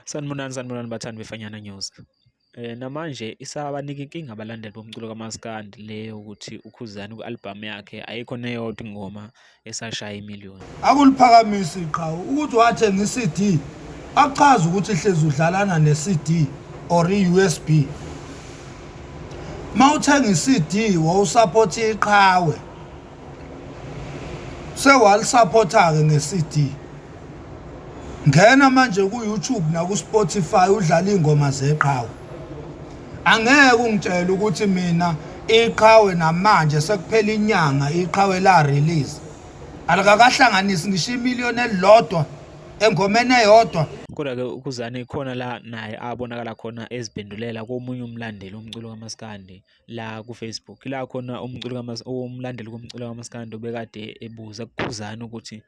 Sanibonani bathandi beFanyana News. Namanje isabanika inkinga abalandeli bomculo kaMaskandi leyo ukuthi uKhuzani kwi-album yakhe ayikho neyodwa ingoma esashaya iMillion. Akuliphakamisa iqhawe ukuthi wathenga iCD achaza ukuthi ihlezi udlalana neCD or iUSB. Mawuthenga iCD wawusupport iqhawe. Sewalisupporta ke ngeCD. Ngena manje ku-YouTube na ku-Spotify udlala ingoma zeqhawe. Angeke ungitshele ukuthi mina iqhawe namanje sekuphela inyanga iqhawe la release. Alikakahlanganisi ngisho iMillion elilodwa engomeni eyodwa. Kodwa ke uKhuzani khona la naye abonakala khona eziphendulela komunye umlandeli womculo kaMaskandi la ku-Facebook. La khona umlandeli womculo kaMaskandi obekade ebuza kuKhuzani ukuthi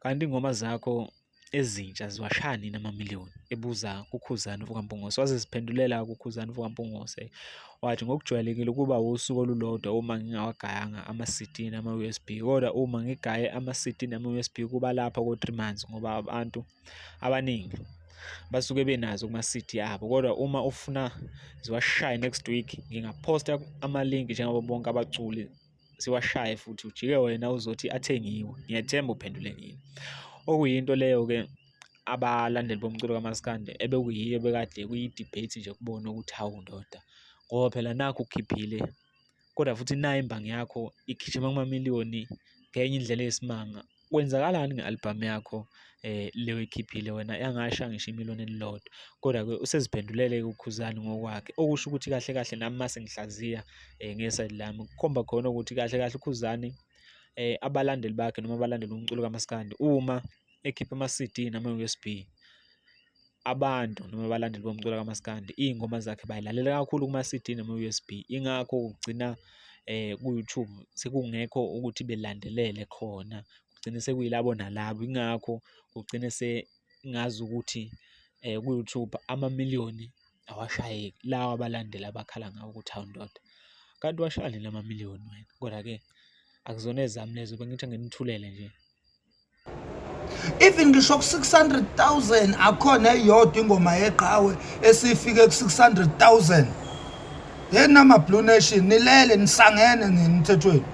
kanti ingoma zakho ezintsha ziwashaya nini amaMillion, ebuza kuKhuzani fukampungose. Waziziphendulela kuKhuzani fukampungose wathi ngokujwayelekile kuba usuku olulodwa uma ngingawagayanga ama-CD nama-USB, kodwa uma ngigaye ama-CD nama-USB kuba lapha ko-3 months ngoba abantu abaningi basuke benazo kuma-CD abo. Kodwa uma ufuna ziwashaye next week ngingaphosta ama-link njengabo bonke abaculi siwashaye futhi ujike wena uzothi athengiwe. Ngiyethemba uphendule nini. Okuyinto leyo-ke abalandeli bomculo kaMaskandi ebekuyiyo bekade kuyi-debate nje kubona ukuthi hawu ndoda ngoba phela nakho ukhiphile kodwa futhi nayo imbangi yakho igijima kumaMillion ngenye indlela eyisimanga. Kwenzakalani nge-album yakho leyo ikhiphile wena yangasha ngisho iMillion elilodwa? Kodwa-ke useziphendulele uKhuzani ngokwakhe, okusho ukuthi kahle kahle nami mase ngihlaziya ngesayidi lami kukhomba khona ukuthi kahle kahle uKhuzani abalandeli bakhe noma abalandeli bomculo kaMaskandi uma ekhipha ama-CD nama-USB, abantu noma abalandeli bomculo kaMaskandi iy'ngoma zakhe bayilalela kakhulu kuma-CD nama-USB. Ingakho ugcina ku-YouTube sekungekho ukuthi belandelele khona, kugcine sekuyilabo nalabo. Ingakho kugcine sengazi ukuthi ku-YouTube amaMillion awashayeki, lawa abalandeli abakhala ngawo ukuthi hawu ndoda kanti washaya nini amaMillion wena. Kodwa-ke akuzona ezami lezo, bengithi nginithulele nje. Even ngisho ku-600,000 akhona eyodwa ingoma yeqhawe esifike ku-600,000. Yena ama-Blue Nation nilele nisangene ngemthethweni.